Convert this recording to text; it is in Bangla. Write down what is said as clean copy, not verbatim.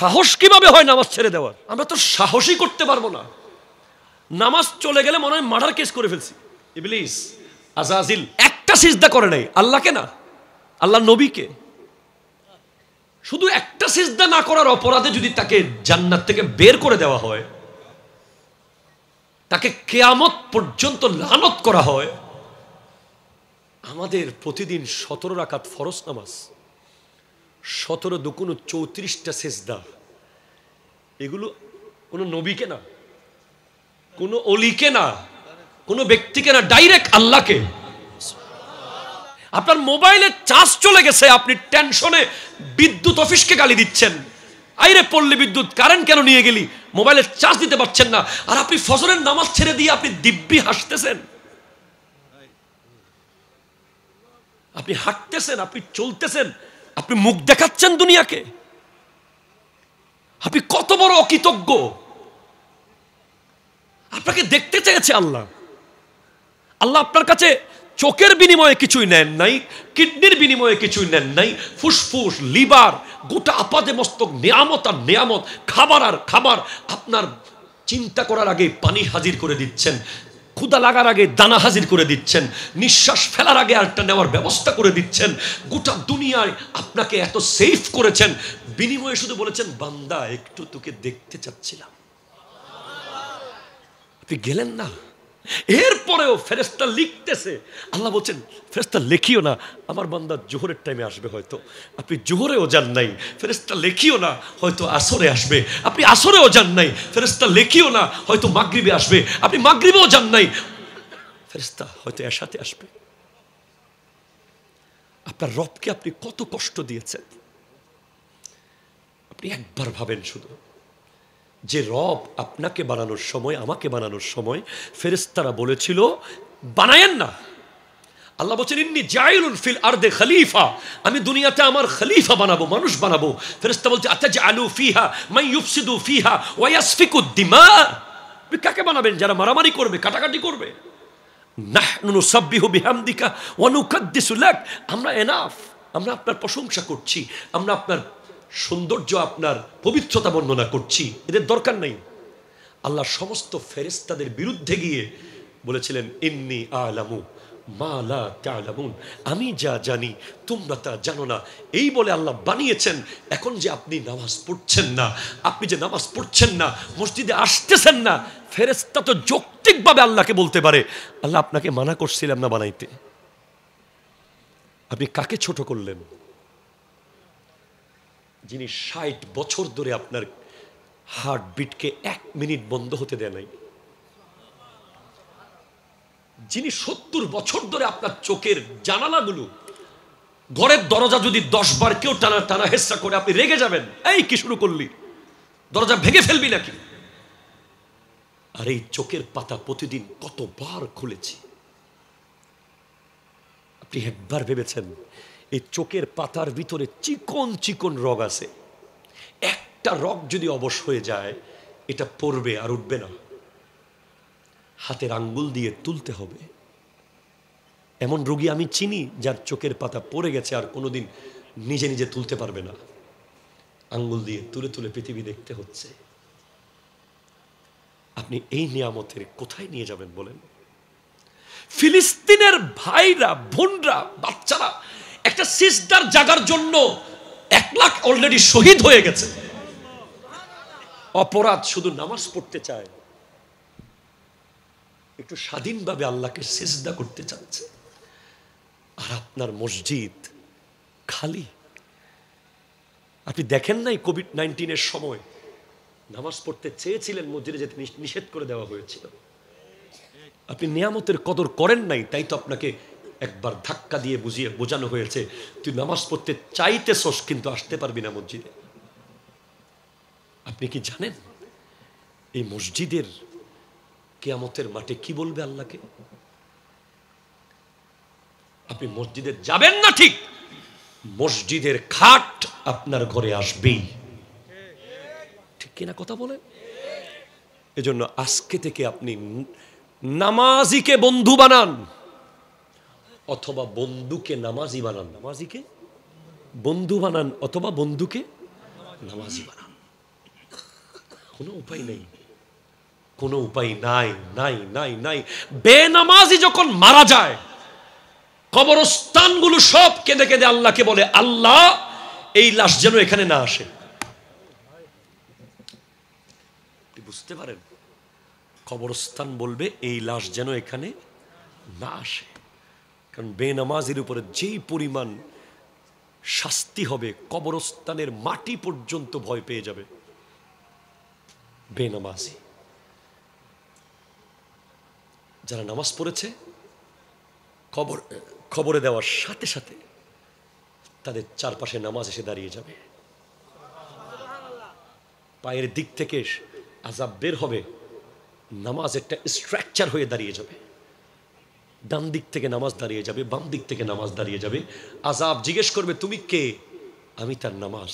সাহস কিভাবে হয় নামাজ ছেড়ে দেওয়ার? আমরা তো সাহসই করতে পারবো না। নামাজ চলে গেলে মনে হয় মার্ডার কেস করে ফেলছি। ইবলিস আজাজিল একটা সিজদা করে নাই, আল্লাহকে না, আল্লাহ নবীকে। শুধু একটা সিজদা না করার অপরাধে যদি তাকে জান্নাত থেকে বের করে দেওয়া হয়, তাকে কিয়ামত পর্যন্ত লানত করা হয়। আমাদের প্রতিদিন 17 রাকাত ফরজ নামাজ, 17 দুগুণ 34টা সিজদা, এগুলো কোনো নবীকে না, কোনো অলিকে না, কোনো ব্যক্তিকে না, ডাইরেক্ট আল্লাহকে। আপনার মোবাইলে চার্জ চলে গেছে, আপনি টেনশনে বিদ্যুৎ অফিসকে গালি দিচ্ছেন, আইরে পড়লে বিদ্যুৎ, কারেন্ট কেন নিয়ে গেলি, মোবাইলে চার্জ দিতে পারছেন না, আর আপনি ফজরের নামাজ ছেড়ে দিয়ে আপনি দিব্যি হাসতেছেন, আপনি হাঁটতেছেন, আপনি চলতেছেন, আপনি মুখ দেখাচ্ছেন দুনিয়াকে। আপনি কত বড় অকৃতজ্ঞ! আপনাকে দেখতে চেয়েছে আল্লাহ। আল্লাহ আপনার কাছে চোখের বিনিময়ে কিছুই নেন নাই, কিডনির বিনিময়ে কিছুই নেন নাই, ফুসফুস, লিভার, গোটা আপাদে মস্তক নিয়ামত আর নিয়ামত, খাবার আর খাবার। আপনার চিন্তা করার আগে পানি হাজির করে দিচ্ছেন, ক্ষুধা লাগার আগে দানা হাজির করে দিচ্ছেন, নিঃশ্বাস ফেলার আগে আরেকটা নেওয়ার ব্যবস্থা করে দিচ্ছেন। গোটা দুনিয়ায় আপনাকে এত সেফ করেছেন, বিনিময়ে শুধু বলেছেন বান্দা একটু তোকে দেখতে চাচ্ছিলাম, আপনি গেলেন না। এরপরেও ফেরেশতা লিখতেছে, আল্লাহ বলছেন ফেরেশতা লেখিও না, আমার বান্দা জোহরের টাইমে আসবে, হয়তো আপনি জোহরেও যান নাই, ফেরেশতা লেখিও না, হয়তো আসরে আসবে, আপনি আসরেও যান নাই, ফেরেশতা লেখিও না, হয়তো মাগরিবে আসবে, আপনি মাগরিবেও যান নাই, ফেরেশতা হয়তো এশাতে আসবে। আপনার রবকে আপনি কত কষ্ট দিয়েছেন, আপনি একবার ভাবেন শুধু, যে রব আপনাকে বানানোর সময়, আমাকে বানানোর সময় ফেরেশতারা বলেছিল বানায়েন না। আল্লাহ বলছেন ইন্নী জাইলুন ফিল আরদে খলিফা, আমি দুনিয়াতে আমার খলিফা বানাবো, মানুষ বানাবো। ফেরেশতা বলছে আতাজআলু ফিহা মান ইউফসিদু ফিহা ওয়া ইয়াসফিকুদ দিমা, আপনি কাকে বানাবেন? যারা মারামারি করবে, কাটাকাটি করবে। নাহনু নুসাব্বিহু বিহামদিকা ওয়া নুকাদ্দিসু লাক, আমরা এনাফ, আমরা আপনার প্রশংসা করছি, আমরা আপনার সৌন্দর্য, আপনার পবিত্রতা বর্ণনা করছি, এদের দরকার নেই। আল্লাহ সমস্ত ফেরেশতাদের বিরুদ্ধে গিয়ে বলেছিলেন ইন্নী আলামু মা লা তা'লামুন, আমি যা জানি তোমরা তা জানো না। এই বলে আল্লাহ বানিয়েছেন। এখন যে আপনি নামাজ পড়ছেন না, আপনি যে নামাজ পড়ছেন না, মসজিদে আসতেছেন না, ফেরেশতা তো যৌক্তিকভাবে আল্লাহকে বলতে পারে আল্লাহ আপনাকে মানা করছিলাম না বানাইতে, আপনি কাকে ছোট করলেন? যিনি 60 বছর ধরে আপনার হার্টবিটকে 1 মিনিট বন্ধ হতে দেয় নাই, যিনি 70 বছর ধরে আপনার চোখের জানালাগুলো, ঘরের দরজা যদি 10 বার কেউ টানা টানা হেসা করে আপনি রেগে যাবেন, এই কি শুরু করলি, দরজা ভেঙে ফেলবি নাকি? আর এই চোখের পাতা প্রতিদিন কতবার খুলেছি, আপনি একবার ভেবেছেন এই চোখের পাতার ভিতরে চিকন চিকন রগ আছে, একটা রগ যদি অবশ হয়ে যায় এটা পড়বে আর উঠবে না, হাতের আঙ্গুল দিয়ে তুলতে হবে। এমন রোগী আমি চিনি যার চোখের পাতা পড়ে গেছে আর কোনোদিন নিজে নিজে তুলতে পারবে না, আঙ্গুল দিয়ে তুলে তুলে পৃথিবী দেখতে হচ্ছে। আপনি এই নিয়ামতের কোথায় নিয়ে যাবেন বলেন? ফিলিস্তিনের ভাইরা, বোনরা, বাচ্চারা একটা সিজদার জাগার জন্য 1 লাখ অলরেডি শহীদ হয়ে গেছে। অপরাধ শুধু নামাজ পড়তে চায়, একটু স্বাধীনভাবে আল্লাহকে সিজদা করতে চাচ্ছে, আর আপনার মসজিদ খালি। আপনি দেখেন নাই কোভিড-19 সময় নামাজ পড়তে চেয়েছিলেন, মসজিদে যেতে নিষেধ করে দেওয়া হয়েছিল। আপনি নিয়ামতের কদর করেন নাই, তাই তো আপনাকে একবার ধাক্কা দিয়ে বোঝানো হয়েছে তুই নামাজ পড়তে চাইতেছস কিন্তু আসতে পারবি না মসজিদে। আপনি কি জানেন এই মসজিদের কিয়ামতের মাঠে কি বলবে আল্লাহকে? আপনি মসজিদে যাবেন না ঠিক, মসজিদের খাট আপনার ঘরে আসবেই, ঠিক কিনা কথা বলেন? এজন্য আজকে থেকে আপনি নামাজিকে বন্ধু বানান অথবা বন্ধুকে নামাজি বানান। নামাজিকে বন্ধু বানান অথবা বন্ধুকে নামাজি বানান। কোনো উপায় নেই, কোনো উপায় নাই নাই নাই নাই। বেনামাজি যখন মারা যায়, কবরস্থানগুলো সব কেঁদে কেঁদে আল্লাহকে বলে, আল্লাহ এই লাশ যেন এখানে না আসে। বুঝতে পারেন? কবরস্থান বলবে এই লাশ যেন এখানে না আসে। কারণ বেনামাজির উপরে যেই পরিমাণ শাস্তি হবে, কবরস্থানের মাটি পর্যন্ত ভয় পেয়ে যাবে। বেনামাজি যারা নামাজ পড়েছে, খবরে দেওয়ার সাথে সাথে তাদের চারপাশে নামাজ এসে দাঁড়িয়ে যাবে। পায়ের দিক থেকে আযাব বের হবে, নামাজ একটা স্ট্রাকচার হয়ে দাঁড়িয়ে যাবে। ডান দিক থেকে নামাজ দাঁড়িয়ে যাবে, বাম দিক থেকে নামাজ দাঁড়িয়ে যাবে। আযাব জিজ্ঞেস করবে, তুমি কে? আমি তার নামাজ।